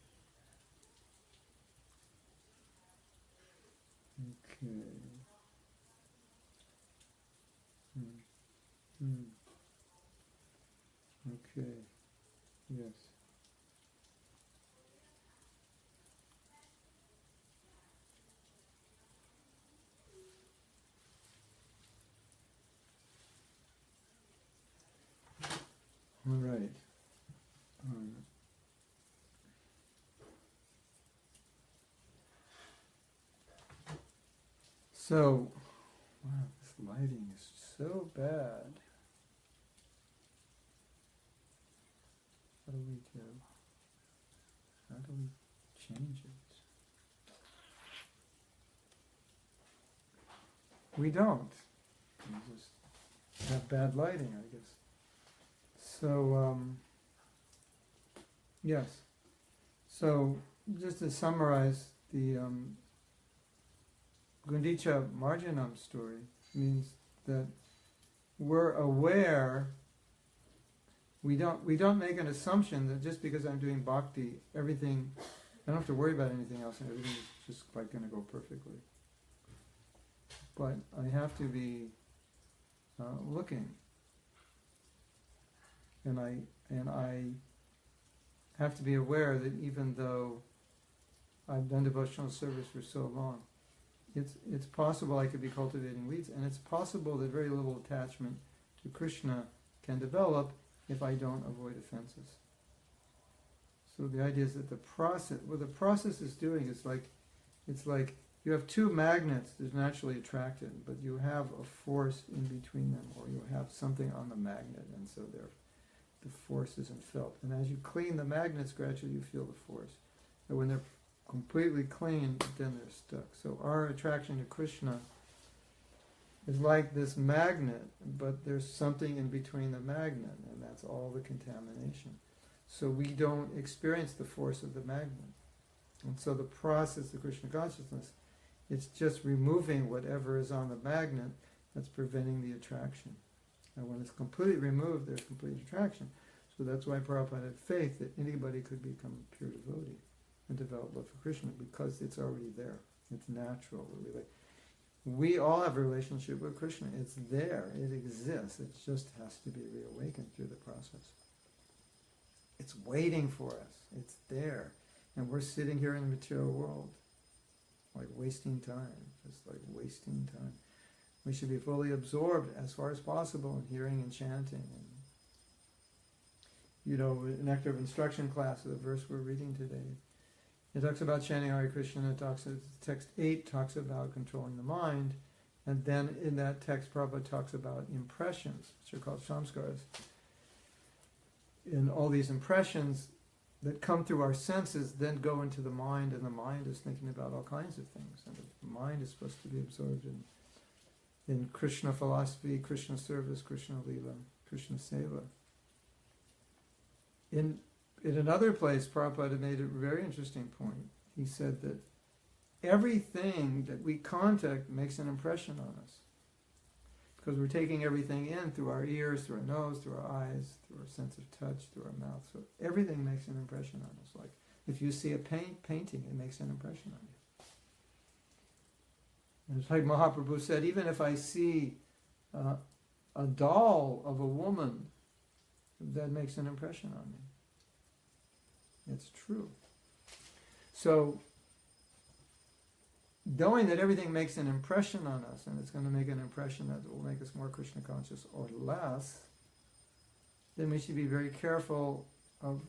Okay. Okay. Yes. All right. So, wow, this lighting is so bad. How do we change it? We don't. We just have bad lighting, I guess. So, yes. So, just to summarize, the Gundicha Marjanam story means that we're aware. We don't make an assumption that just because I'm doing bhakti, everything, I don't have to worry about anything else, and everything is just like going to go perfectly. But I have to be looking, and I have to be aware that even though I've done devotional service for so long, it's possible I could be cultivating weeds, and it's possible that very little attachment to Krishna can develop if I don't avoid offenses. So the idea is that what the process is doing is it's like you have two magnets that are naturally attracted, but you have a force in between them, or you have something on the magnet, and so the force isn't felt. And as you clean the magnets, gradually you feel the force. And when they're completely clean, then they're stuck. So our attraction to Krishna is like this magnet, but there's something in between the magnet, and that's all the contamination. So we don't experience the force of the magnet. And so the process of Krishna consciousness, it's just removing whatever is on the magnet that's preventing the attraction. And when it's completely removed, there's complete attraction. So that's why Prabhupada had faith that anybody could become a pure devotee and develop love for Krishna, because it's already there. It's natural. We all have a relationship with Krishna. It's there. It exists. It just has to be reawakened through the process. It's waiting for us. It's there. And we're sitting here in the material world, like wasting time, just like wasting time. We should be fully absorbed as far as possible in hearing and chanting. And, Nectar of Instruction class, the verse we're reading today, it talks about chanting Hare Krishna. Text 8 talks about controlling the mind, and then in that text, Prabhupada talks about impressions, which are called samskaras. And all these impressions that come through our senses then go into the mind, and the mind is thinking about all kinds of things. And the mind is supposed to be absorbed in Krishna philosophy, Krishna service, Krishna Lila, Krishna Seva. In another place, Prabhupada made a very interesting point. He said that everything that we contact makes an impression on us, because we're taking everything in through our ears, through our nose, through our eyes, through our sense of touch, through our mouth. So everything makes an impression on us. Like if you see a painting, it makes an impression on you. And it's like Mahaprabhu said, even if I see a doll of a woman, that makes an impression on me. It's true. So, knowing that everything makes an impression on us, and it's going to make an impression that will make us more Krishna conscious or less, then we should be very careful of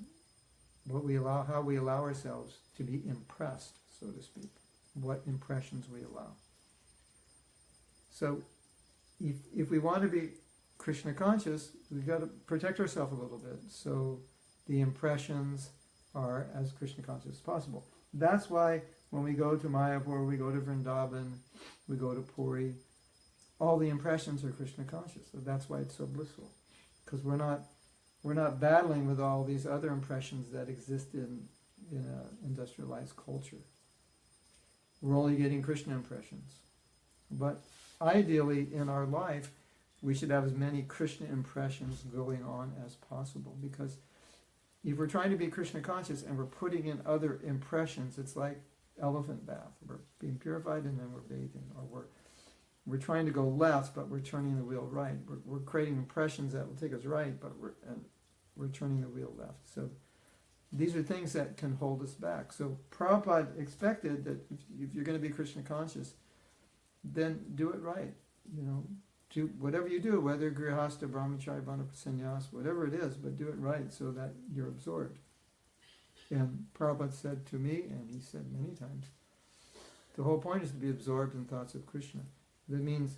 how we allow ourselves to be impressed, so to speak. What impressions we allow. So, if we want to be Krishna conscious, we've got to protect ourselves a little bit, so the impressions are as Krishna conscious as possible. That's why when we go to Mayapur, we go to Vrindavan, we go to Puri, all the impressions are Krishna conscious. So that's why it's so blissful, because we're not battling with all these other impressions that exist in an industrialized culture. We're only getting Krishna impressions. But ideally, in our life, we should have as many Krishna impressions going on as possible, because if we're trying to be Krishna conscious and we're putting in other impressions, it's like elephant bath. We're being purified and then we're bathing, or we're trying to go left, but we're turning the wheel right. We're creating impressions that will take us right, but we're turning the wheel left. So these are things that can hold us back. So Prabhupada expected that if you're going to be Krishna conscious, then do it right. Do whatever you do, whether grihasta, brahmachari, sannyas, whatever it is, but do it right so that you're absorbed. And Prabhupada said to me, and he said many times, the whole point is to be absorbed in thoughts of Krishna. That means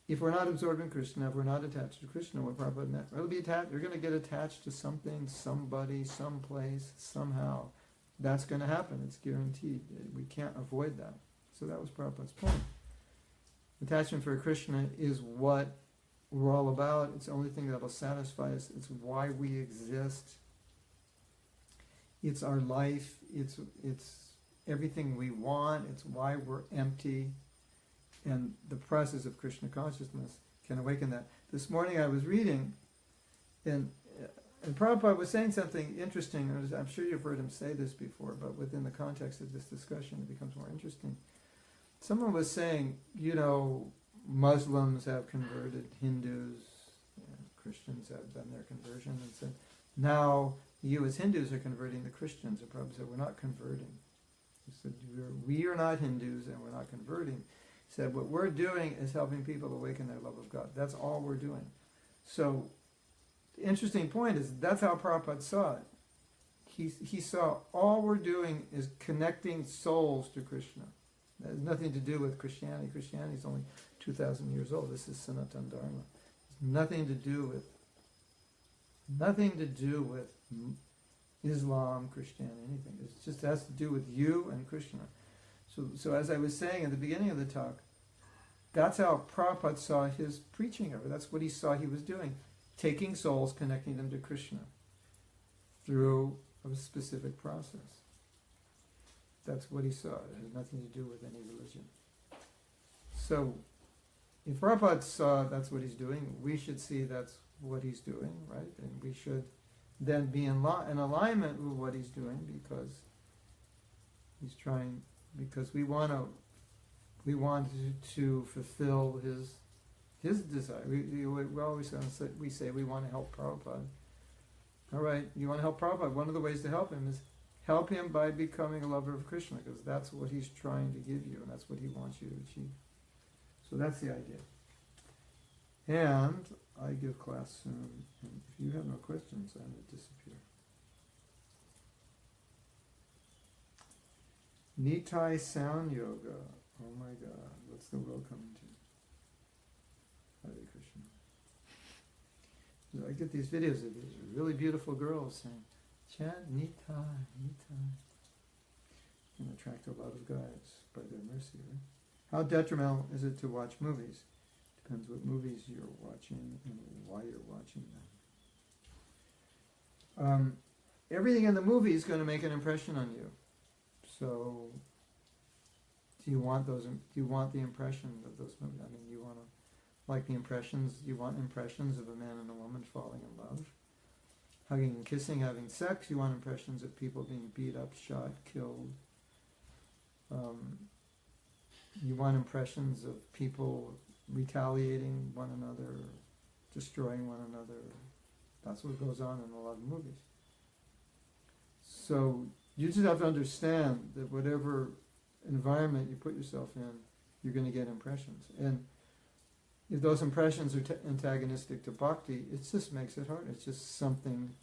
if we're not absorbed in Krishna, if we're not attached to Krishna, what Prabhupada meant, you're going to get attached to something, somebody, someplace, somehow. That's going to happen. It's guaranteed. We can't avoid that. So that was Prabhupada's point. Attachment for Krishna is what we're all about. It's the only thing that will satisfy us. It's why we exist. It's our life. It's everything we want. It's why we're empty. And the process of Krishna consciousness can awaken that. This morning I was reading, and Prabhupada was saying something interesting. I'm sure you've heard him say this before, but within the context of this discussion it becomes more interesting. Someone was saying, Muslims have converted Hindus, Christians have done their conversion, and said, now you as Hindus are converting the Christians. And Prabhupada said, we're not converting. He said, we are not Hindus and we're not converting. He said, what we're doing is helping people awaken their love of God. That's all we're doing. So, the interesting point is that's how Prabhupada saw it. He saw all we're doing is connecting souls to Krishna. That has nothing to do with Christianity. Christianity is only 2,000 years old. This is Sanatana Dharma. It's nothing to do with Islam, Christianity, anything. It just has to do with you and Krishna. So as I was saying at the beginning of the talk, that's how Prabhupada saw his preaching of it. That's what he saw he was doing. Taking souls, connecting them to Krishna through a specific process. That's what he saw. It has nothing to do with any religion. So, if Prabhupada saw that's what he's doing, we should see that's what he's doing, right? And we should then be in alignment with what he's doing because he's trying, because we want to fulfill his desire. We always say we want to help Prabhupada. All right, you want to help Prabhupada. One of the ways to help him is help him by becoming a lover of Krishna, because that's what he's trying to give you, and that's what he wants you to achieve. So that's the idea. And I give class soon, and if you have no questions, I'm going to disappear. Nitai Sound Yoga. Oh my God, what's the world coming to? Hare Krishna. I get these videos of these really beautiful girls saying, chant Nitai, Nitai. And attract a lot of guys by their mercy, right? How detrimental is it to watch movies? Depends what movies you're watching and why you're watching them. Everything in the movie is going to make an impression on you. So, do you want the impression of those movies? I mean, you want to like the impressions. You want impressions of a man and a woman falling in love, hugging and kissing, having sex. You want impressions of people being beat up, shot, killed. You want impressions of people retaliating one another, destroying one another. That's what goes on in a lot of movies. So you just have to understand that whatever environment you put yourself in, you're going to get impressions. And if those impressions are antagonistic to bhakti, it just makes it hard. It's just something,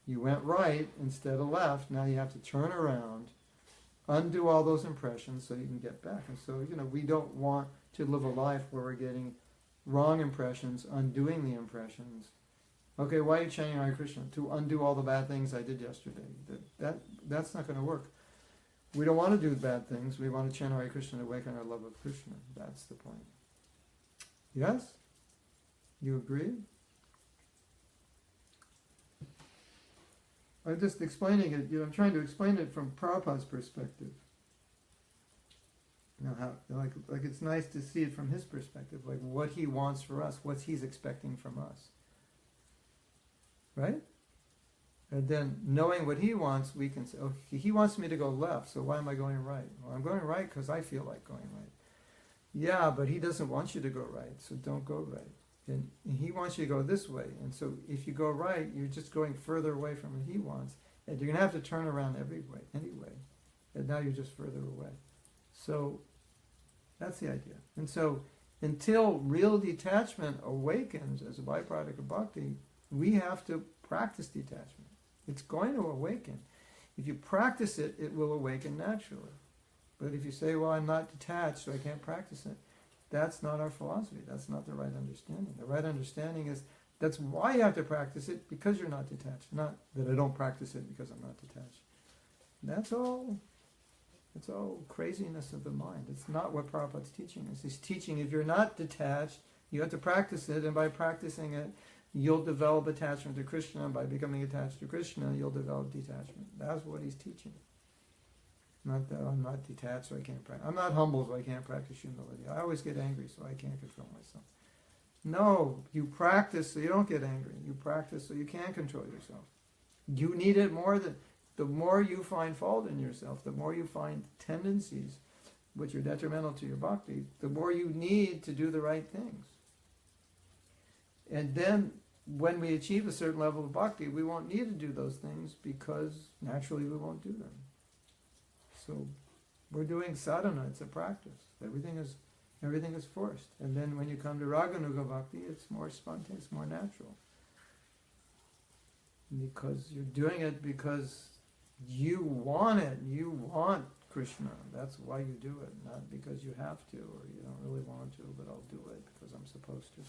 you went right instead of left. Now you have to turn around, undo all those impressions so you can get back. And so, we don't want to live a life where we're getting wrong impressions, undoing the impressions. Okay, why are you chanting Hare Krishna? To undo all the bad things I did yesterday. That's not going to work. We don't want to do bad things. We want to chant Hare Krishna to awaken our love of Krishna. That's the point. Yes? You agree? I'm just explaining it, I'm trying to explain it from Prabhupada's perspective. How it's nice to see it from his perspective, like what he wants for us, what he's expecting from us. Right? And then knowing what he wants, we can say, oh, he wants me to go left, so why am I going right? Well, I'm going right because I feel like going right. Yeah, but he doesn't want you to go right, so don't go right. And he wants you to go this way. And so if you go right, you're just going further away from what he wants. And you're going to have to turn around anyway. And now you're just further away. So that's the idea. And so until real detachment awakens as a byproduct of bhakti, we have to practice detachment. It's going to awaken. If you practice it, it will awaken naturally. But if you say, well, I'm not detached, so I can't practice it, that's not our philosophy. That's not the right understanding. The right understanding is that's why you have to practice it, because you're not detached. Not that I don't practice it because I'm not detached. That's all. It's all craziness of the mind. It's not what Prabhupada's teaching us. He's teaching if you're not detached, you have to practice it, and by practicing it, you'll develop attachment to Krishna, and by becoming attached to Krishna, you'll develop detachment. That's what he's teaching. Not that I'm not detached, so I can't practice. I'm not humble, so I can't practice humility. I always get angry, so I can't control myself. No, you practice so you don't get angry. You practice so you can control yourself. You need it more than... The more you find fault in yourself, the more you find tendencies which are detrimental to your bhakti, the more you need to do the right things. And then, when we achieve a certain level of bhakti, we won't need to do those things because naturally we won't do them. So, we're doing sadhana, it's a practice. Everything is forced. And then when you come to raganuga bhakti, it's more spontaneous, more natural. Because you're doing it because you want it. You want Krishna. That's why you do it. Not because you have to or you don't really want to, but I'll do it because I'm supposed to.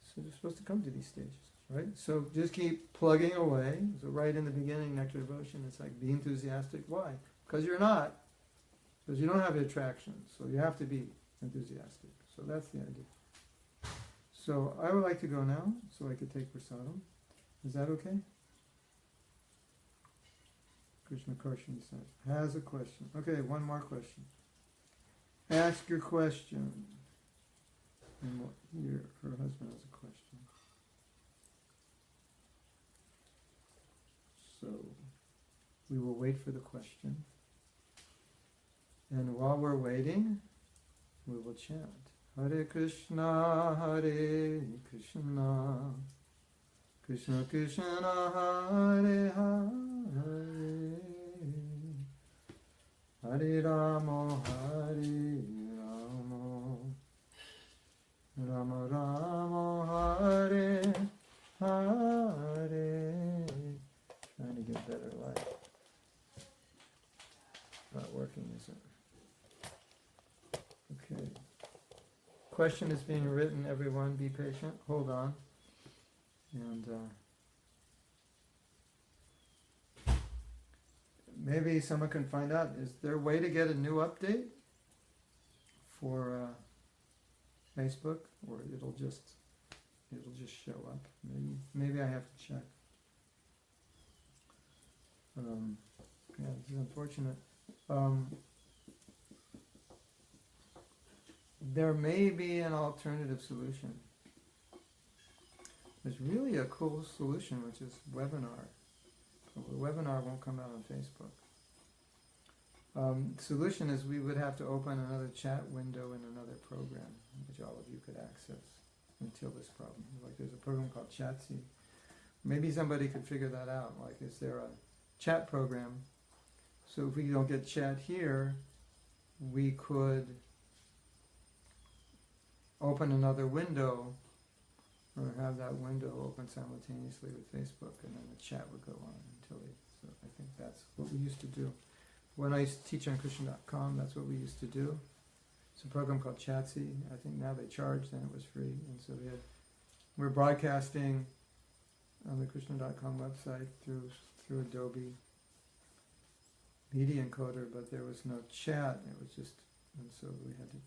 So you're supposed to come to these stages, right? So just keep plugging away. So right in the beginning, Nectar Devotion, it's like, be enthusiastic. Why? Because you're not. Because you don't have the attraction. So you have to be enthusiastic. So that's the idea. So I would like to go now, so I could take prasadam. Is that okay? Krishna Karshan says, has a question. Okay, one more question. Ask your question. And her husband has a question. So, we will wait for the question. And while we're waiting, we will chant. Hare Krishna, Hare Krishna, Krishna Krishna, Hare Hare, Hare Rama, Hare Rama, Rama Rama, Hare Hare. Trying to get better light. Not working, is it? Okay. Question is being written, everyone. Be patient. Hold on. And maybe someone can find out, is there a way to get a new update for Facebook, or it'll just show up? Maybe I have to check. Yeah, this is unfortunate. There may be an alternative solution. There's really a cool solution, which is webinar. But the webinar won't come out on Facebook. Solution is we would have to open another chat window in another program, which all of you could access until this problem. Like there's a program called Chatsi. Maybe somebody could figure that out. Like, is there a chat program? So if we don't get chat here, we could open another window, or have that window open simultaneously with Facebook, and then the chat would go on until they... So I think that's what we used to do. When I used to teach on Krishna.com, that's what we used to do. It's a program called Chatsi. I think now they charge, then it was free. And so we're broadcasting on the Krishna.com website through Adobe Media Encoder, but there was no chat. It was just... And so we had to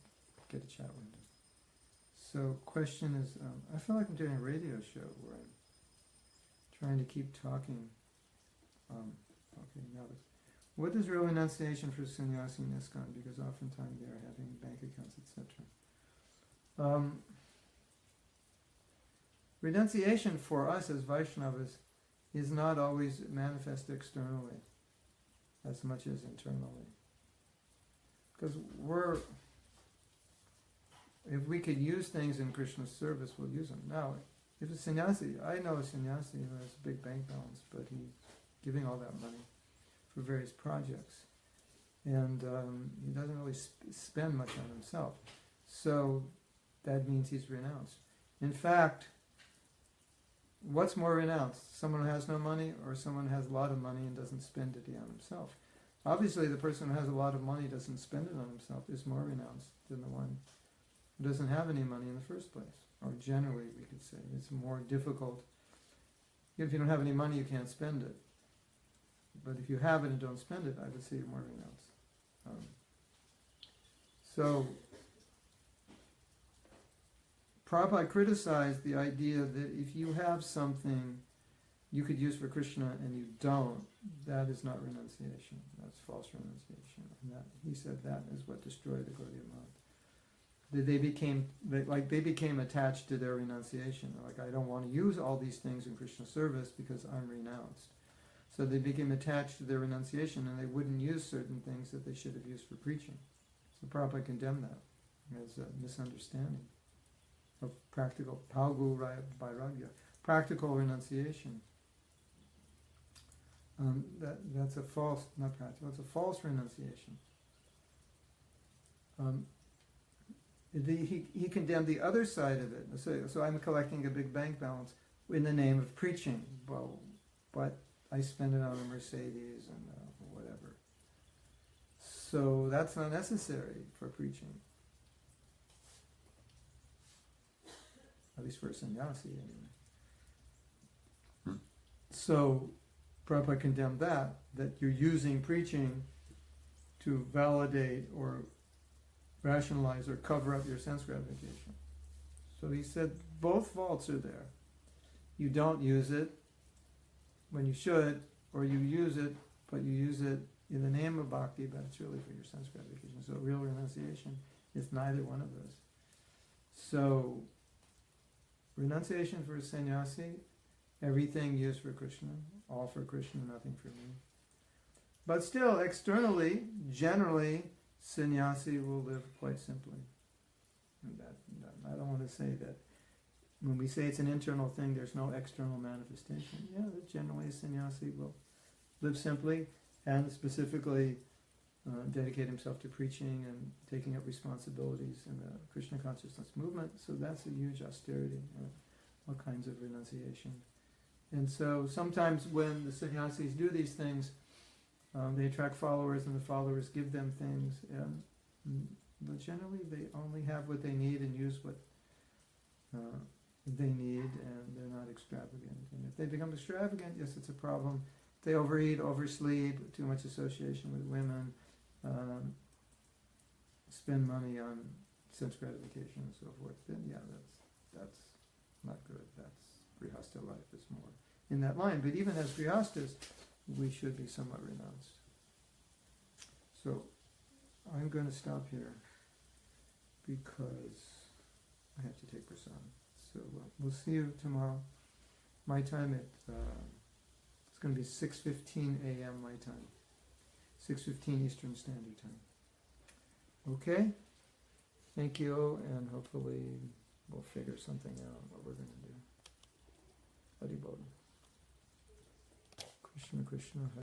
get a chat window. So question is, I feel like I'm doing a radio show where I'm trying to keep talking. Okay, now this. What is real renunciation for sannyasi in ISKCON? Because oftentimes they are having bank accounts, etc. Renunciation for us as Vaishnavas is not always manifest externally as much as internally. Because if we could use things in Krishna's service, we'll use them. Now, if a sannyasi, I know a sannyasi who has a big bank balance, but he's giving all that money for various projects. And he doesn't really spend much on himself. So that means he's renounced. In fact, what's more renounced? Someone who has no money, or someone who has a lot of money and doesn't spend it on himself? Obviously, the person who has a lot of money doesn't spend it on himself is more renounced than the one who doesn't have any money in the first place. Or generally, we could say, it's more difficult. If you don't have any money, you can't spend it. But if you have it and don't spend it, I would say you're more renounced. So, Prabhupada criticized the idea that if you have something you could use for Krishna and you don't, that is not renunciation. That's false renunciation. And that, he said that is what destroyed the Gaudiya Math. They became attached to their renunciation. They're like, I don't want to use all these things in Krishna service because I'm renounced. So they became attached to their renunciation, and they wouldn't use certain things that they should have used for preaching. So Prabhupada condemned that as a misunderstanding of practical palgu vairagya, practical renunciation. That's a false, not practical, it's a false renunciation. He condemned the other side of it. So I'm collecting a big bank balance in the name of preaching. Well, but I spend it on a Mercedes and whatever. So that's not necessary for preaching. At least for a sannyasi, anyway. So Prabhupada condemned that you're using preaching to validate or rationalize or cover up your sense gratification. So he said both faults are there. You don't use it when you should, or you use it, but you use it in the name of bhakti, but it's really for your sense gratification. So real renunciation is neither one of those. So renunciation for a sannyasi, everything used for Krishna, all for Krishna, nothing for me. But still, externally, generally, sannyasi will live quite simply. And that, I don't want to say that when we say it's an internal thing, there's no external manifestation. Yeah, that generally a sannyasi will live simply and specifically dedicate himself to preaching and taking up responsibilities in the Krishna consciousness movement. So that's a huge austerity, all kinds of renunciation. And so sometimes when the sannyasis do these things, they attract followers and the followers give them things. But generally they only have what they need and use what they need, and they're not extravagant. And if they become extravagant, yes, it's a problem. If they overeat, oversleep, too much association with women, spend money on sense gratification and so forth, then yeah, that's not good. That's grihastha life is more in that line. But even as grihasthas, we should be somewhat renounced. So I'm going to stop here because I have to take prasadam. So we'll see you tomorrow. My time it's going to be 6:15 a.m. my time, 6:15 Eastern Standard Time. Okay? Thank you, and hopefully we'll figure something out what we're going to do. Hari Bol. Krishna Krishna.